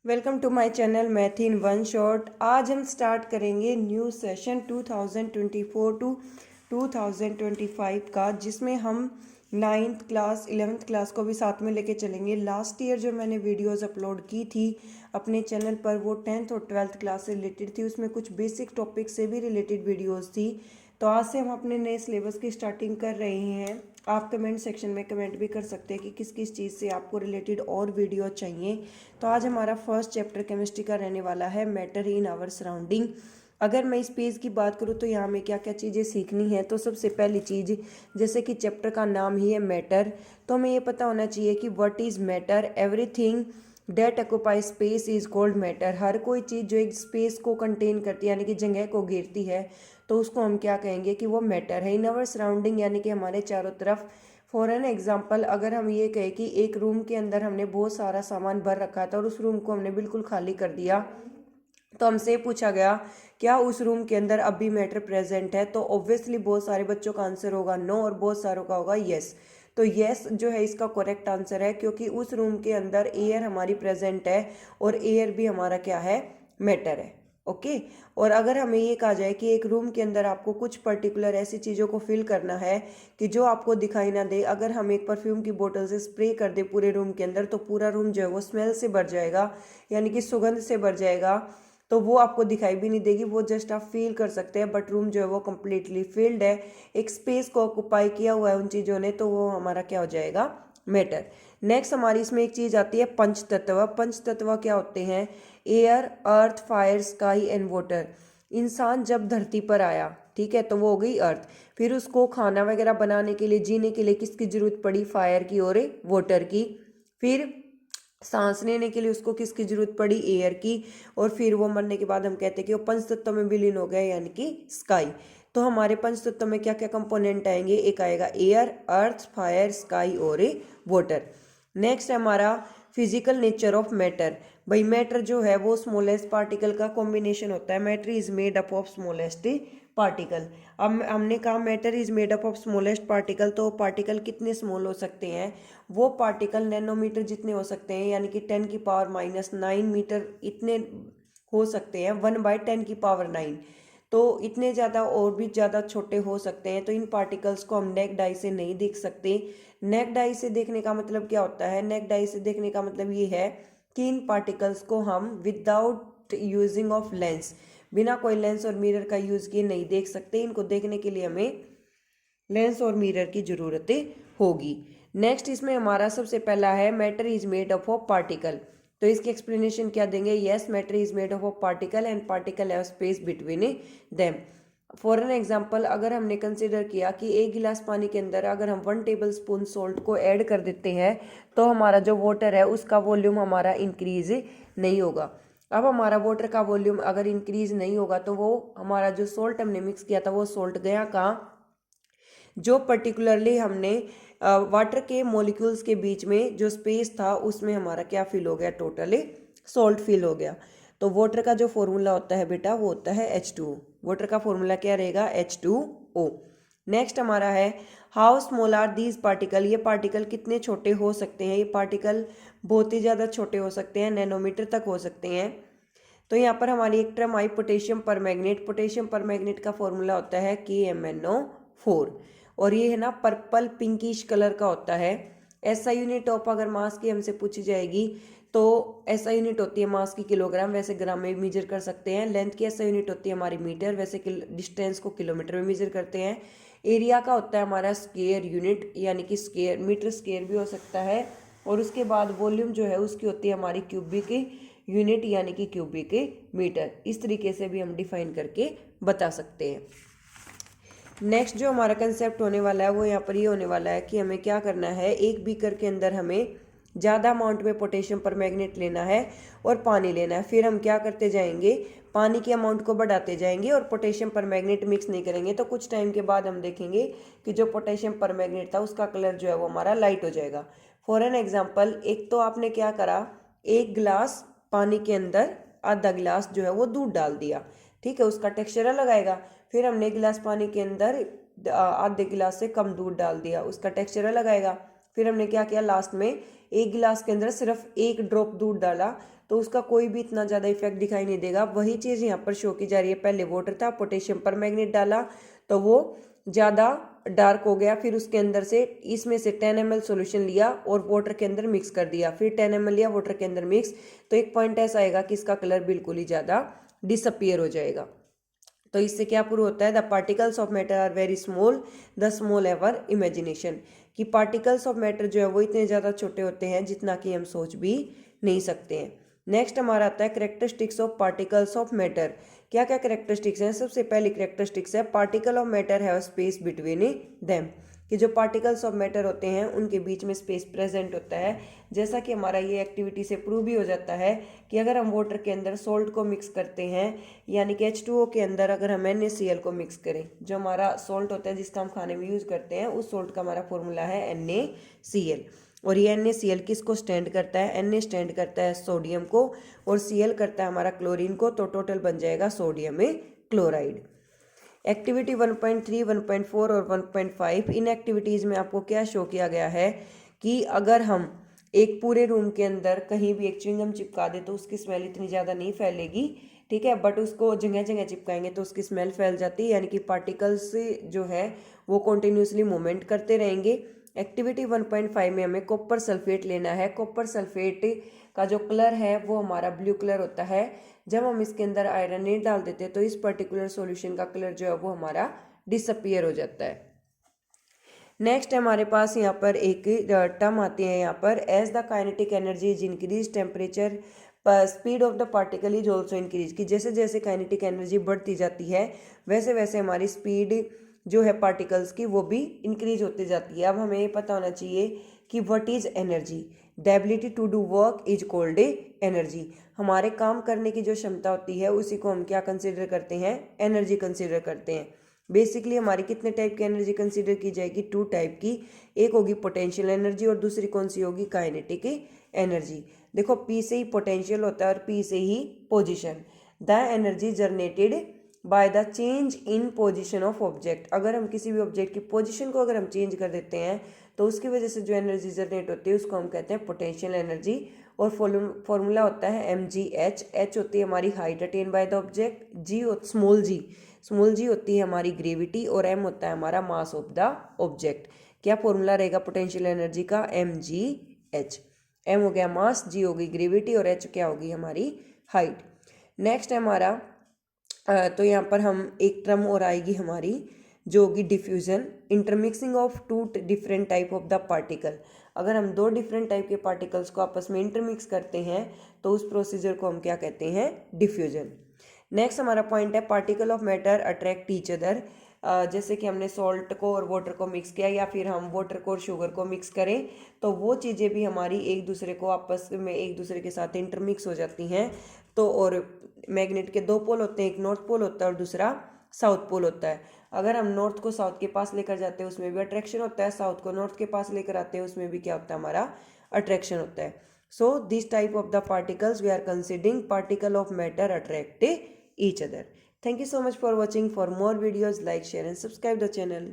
Welcome to my channel math in one shot. आज हम start करेंगे न्यू सेशन 2024 टू 2025 का, जिसमें हम 9th क्लास 11th क्लास को भी साथ में लेके चलेंगे। लास्ट ईयर जो मैंने वीडियोस अपलोड की थी अपने चैनल पर वो 10th और 12th क्लास से रिलेटेड थी। उसमें कुछ बेसिक टॉपिक से भी रिलेटेड वीडियोस थी। तो आज से हम अपने नए सिलेबस की स्टार्टिंग कर रहे हैं। आप कमेंट सेक्शन में कमेंट भी कर सकते हैं कि किस किस चीज़ से आपको रिलेटेड और वीडियो चाहिए। तो आज हमारा फर्स्ट चैप्टर केमिस्ट्री का रहने वाला है मैटर इन आवर सराउंडिंग। अगर मैं इस पेज की बात करूँ तो यहाँ में क्या क्या चीज़ें सीखनी है। तो सबसे पहली चीज़, जैसे कि चैप्टर का नाम ही है मैटर, तो हमें ये पता होना चाहिए कि what is matter. Everything that occupy space is called matter. हर कोई चीज़ जो एक स्पेस को कंटेन करती है यानी कि जगह को घेरती है तो उसको हम क्या कहेंगे कि वो मैटर है। इन आवर सराउंडिंग यानी कि हमारे चारों तरफ। फॉर एन एग्जाम्पल, अगर हम ये कहें कि एक रूम के अंदर हमने बहुत सारा सामान भर रखा था और उस रूम को हमने बिल्कुल खाली कर दिया, तो हमसे पूछा गया क्या उस रूम के अंदर अब भी मैटर प्रेजेंट है, तो ऑब्वियसली बहुत सारे बच्चों का आंसर होगा नो और बहुत सारों का होगा यस। तो यस जो है इसका करेक्ट आंसर है, क्योंकि उस रूम के अंदर एयर हमारी प्रेजेंट है और एयर भी हमारा क्या है, मैटर है। ओके। और अगर हमें ये कहा जाए कि एक रूम के अंदर आपको कुछ पर्टिकुलर ऐसी चीज़ों को फिल करना है कि जो आपको दिखाई ना दे, अगर हम एक परफ्यूम की बोतल से स्प्रे कर दे पूरे रूम के अंदर तो पूरा रूम जो है वो स्मेल से भर जाएगा, यानी कि सुगंध से भर जाएगा। तो वो आपको दिखाई भी नहीं देगी, वो जस्ट आप फील कर सकते हैं, बट रूम जो है वो कम्प्लीटली फिल्ड है, एक स्पेस को ऑक्यूपाई किया हुआ है उन चीज़ों ने, तो वो हमारा क्या हो जाएगा, मैटर। नेक्स्ट हमारी इसमें एक चीज़ आती है पंच तत्व। पंच तत्व क्या होते हैं? Air, earth, fire, sky and water. इंसान जब धरती पर आया, ठीक है, तो वो हो गई अर्थ। फिर उसको खाना वगैरह बनाने के लिए, जीने के लिए किसकी जरूरत पड़ी? फायर की और वाटर की। फिर सांस लेने के लिए उसको किसकी जरूरत पड़ी? एयर की। और फिर वो मरने के बाद हम कहते हैं कि वो पंच तत्व में विलीन हो गया, यानी कि स्काई। तो हमारे पंच तत्व में क्या क्या कंपोनेंट आएंगे? एक आएगा एयर, अर्थ, फायर, स्काई और वाटर। नेक्स्ट है हमारा फिजिकल नेचर ऑफ मैटर। भाई मैटर जो है वो स्मॉलेस्ट पार्टिकल का कॉम्बिनेशन होता है। Matter is made up of smallest particle. अब हमने कहा matter is made up of smallest particle, तो पार्टिकल कितने स्मॉल हो सकते हैं? वो पार्टिकल नैनोमीटर जितने हो सकते हैं, यानी कि 10⁻⁹ मीटर इतने हो सकते हैं, 1/10⁹ तो इतने ज़्यादा और भी ज़्यादा छोटे हो सकते हैं। तो इन पार्टिकल्स को हम नेक्ड आई से नहीं देख सकते। नेक्ड आई से देखने का मतलब क्या होता है? नेक्ड आई से देखने का मतलब ये है कि इन पार्टिकल्स को हम विदाउट यूजिंग ऑफ लेंस, बिना कोई लेंस और मिरर का यूज़ किए नहीं देख सकते। इनको देखने के लिए हमें लेंस और मिरर की जरूरत होगी। नेक्स्ट इसमें हमारा सबसे पहला है matter is made up of particle. तो इसकी एक्सप्लेनेशन क्या देंगे? Yes, matter is made up of particle and particle have space between them. For an example, अगर हमने कंसिडर किया कि एक गिलास पानी के अंदर अगर हम 1 टेबल स्पून सॉल्ट को ऐड कर देते हैं तो हमारा जो वाटर है उसका वॉल्यूम हमारा इंक्रीज नहीं होगा। अब हमारा वाटर का वॉल्यूम अगर इंक्रीज नहीं होगा तो वो हमारा जो सॉल्ट हमने मिक्स किया था वो सॉल्ट गया कहाँ? जो पर्टिकुलरली हमने वाटर के मॉलिक्यूल्स के बीच में जो स्पेस था उसमें हमारा क्या फिल हो गया? टोटली सॉल्ट फिल हो गया। तो वाटर का जो फॉर्मूला होता है बेटा वो होता है H2O। वाटर का फॉर्मूला क्या रहेगा? H2O। नेक्स्ट हमारा है how small are these particle. ये पार्टिकल कितने छोटे हो सकते हैं? ये पार्टिकल बहुत ही ज़्यादा छोटे हो सकते हैं, नैनोमीटर तक हो सकते हैं। तो यहाँ पर हमारी एक टर्म आई पोटेशियम पर मैग्नेट। पोटेशियम पर मैग्नेट का फॉर्मूला होता है KMnO4 और ये है ना पर्पल पिंकिश कलर का होता है। ऐसा यूनिट ऑफ अगर मास की हमसे पूछी जाएगी तो ऐसा यूनिट होती है मास की किलोग्राम, वैसे ग्राम में भी मेजर कर सकते हैं। लेंथ की ऐसा यूनिट होती है हमारी मीटर, वैसे डिस्टेंस को किलोमीटर में मेजर करते हैं। एरिया का होता है हमारा स्क्वायर यूनिट, यानी कि स्क्वायर मीटर स्क्वायर भी हो सकता है। और उसके बाद वॉल्यूम जो है उसकी होती है हमारी क्यूबिक यूनिट, यानी कि क्यूबिक मीटर। इस तरीके से भी हम डिफाइन करके बता सकते हैं। नेक्स्ट जो हमारा कंसेप्ट होने वाला है वो यहाँ पर ये होने वाला है कि हमें क्या करना है, एक बीकर के अंदर हमें ज़्यादा अमाउंट में पोटेशियम पर मैग्नेट लेना है और पानी लेना है। फिर हम क्या करते जाएंगे, पानी के अमाउंट को बढ़ाते जाएंगे और पोटेशियम पर मैग्नेट मिक्स नहीं करेंगे। तो कुछ टाइम के बाद हम देखेंगे कि जो पोटेशियम पर मैग्नेट था उसका कलर जो है वो हमारा लाइट हो जाएगा। फॉर एन एग्जाम्पल, एक तो आपने क्या करा, एक गिलास पानी के अंदर आधा गिलास जो है वो दूध डाल दिया, ठीक है, उसका टेक्सचर अलग आएगा। फिर हमने गिलास पानी के अंदर आधे गिलास से कम दूध डाल दिया, उसका टेक्सचर अलग आएगा। फिर हमने क्या किया, लास्ट में एक गिलास के अंदर सिर्फ एक ड्रॉप दूध डाला तो उसका कोई भी इतना ज़्यादा इफेक्ट दिखाई नहीं देगा। वही चीज़ यहाँ पर शो की जा रही है, पहले वाटर था, पोटेशियम परमैंगनेट डाला तो वो ज़्यादा डार्क हो गया, फिर उसके अंदर से इसमें से 10 ml सोल्यूशन लिया और वाटर के अंदर मिक्स कर दिया, फिर 10 ml लिया वाटर के अंदर मिक्स, तो एक पॉइंट ऐसा आएगा कि इसका कलर बिल्कुल ही ज़्यादा डिसअपियर हो जाएगा। तो इससे क्या प्रूव होता है, the particles of matter are very small, the small ever imagination, कि पार्टिकल्स ऑफ मैटर जो है वो इतने ज़्यादा छोटे होते हैं जितना कि हम सोच भी नहीं सकते हैं। नेक्स्ट हमारा आता है characteristics of particles of matter. क्या क्या करेक्टरिस्टिक्स हैं, सबसे पहली करेक्टरिस्टिक्स है particle of matter have space between them, कि जो पार्टिकल्स ऑफ मैटर होते हैं उनके बीच में स्पेस प्रेजेंट होता है। जैसा कि हमारा ये एक्टिविटी से प्रूव भी हो जाता है कि अगर हम वाटर के अंदर सॉल्ट को मिक्स करते हैं, यानी कि H2O के अंदर अगर हम NaCl को मिक्स करें, जो हमारा सॉल्ट होता है जिसका हम खाने में यूज़ करते हैं, उस सॉल्ट का हमारा फॉर्मूला है NaCl। और ये NaCl किसको स्टैंड करता है, Na स्टैंड करता है सोडियम को और Cl करता है हमारा क्लोरीन को, तो टोटल बन जाएगा सोडियम में क्लोराइड। एक्टिविटी 1.3, 1.4 और 1.5, इन एक्टिविटीज़ में आपको क्या शो किया गया है कि अगर हम एक पूरे रूम के अंदर कहीं भी एक च्युइंगम चिपका दे तो उसकी स्मेल इतनी ज़्यादा नहीं फैलेगी, ठीक है, बट उसको जगह जगह चिपकाएंगे तो उसकी स्मेल फैल जाती है, यानी कि पार्टिकल्स जो है वो कॉन्टिन्यूसली मूवमेंट करते रहेंगे। एक्टिविटी 1.5 में हमें कॉपर सल्फेट लेना है। कॉपर सल्फेट का जो कलर है वो हमारा ब्लू कलर होता है। जब हम इसके अंदर आयरन नहीं डाल देते तो इस पर्टिकुलर सॉल्यूशन का कलर जो है वो हमारा डिसअपियर हो जाता है। नेक्स्ट हमारे पास यहाँ पर एक टर्म आती है यहाँ पर, as the kinetic energy is increase temperature speed of the particle is also increase, कि जैसे जैसे काइनेटिक एनर्जी बढ़ती जाती है वैसे वैसे हमारी स्पीड जो है पार्टिकल्स की वो भी इंक्रीज होती जाती है। अब हमें ये पता होना चाहिए कि what is energy, the ability to do work is called energy. हमारे काम करने की जो क्षमता होती है उसी को हम क्या कंसिडर करते हैं, एनर्जी कंसिडर करते हैं। बेसिकली हमारी कितने टाइप की एनर्जी कंसिडर की जाएगी, 2 टाइप की, एक होगी पोटेंशियल एनर्जी और दूसरी कौन सी होगी, काइनेटिक एनर्जी। देखो P से ही पोटेंशियल होता है और P से ही position. The energy generated by the change in position of object, अगर हम किसी भी ऑब्जेक्ट की पोजिशन को अगर हम चेंज कर देते हैं तो उसकी वजह से जो एनर्जी जनरेट होती है उसको हम कहते हैं पोटेंशियल एनर्जी। और फॉर्मूला होता है mgh। h होती है हमारी height attain by the object, small g होती है हमारी ग्रेविटी और m होता है हमारा मास ऑफ द ऑब्जेक्ट। क्या फॉर्मूला रहेगा पोटेंशियल एनर्जी का, mgh। m हो गया मास, g होगी ग्रेविटी और h क्या होगी हमारी हाइट। नेक्स्ट है हमारा तो यहाँ पर हम एक टर्म और आएगी हमारी जो होगी diffusion, intermixing of 2 different type of the particle. अगर हम 2 डिफरेंट टाइप के पार्टिकल्स को आपस में इंटरमिक्स करते हैं तो उस प्रोसीजर को हम क्या कहते हैं, डिफ्यूजन। नेक्स्ट हमारा पॉइंट है particle of matter attract each other. जैसे कि हमने सॉल्ट को और वाटर को मिक्स किया या फिर हम वाटर को और शुगर को मिक्स करें तो वो चीज़ें भी हमारी एक दूसरे को आपस में एक दूसरे के साथ इंटरमिक्स हो जाती हैं। तो और मैग्नेट के 2 पोल होते हैं, एक नॉर्थ पोल होता है और दूसरा साउथ पोल होता है। अगर हम नॉर्थ को साउथ के पास लेकर जाते हैं उसमें भी अट्रैक्शन होता है, साउथ को नॉर्थ के पास लेकर आते हैं उसमें भी क्या होता है, हमारा अट्रैक्शन होता है। So this type of the particles we are considering particle of matter attract each other. Thank you so much for watching. For more videos, like, share and subscribe the channel.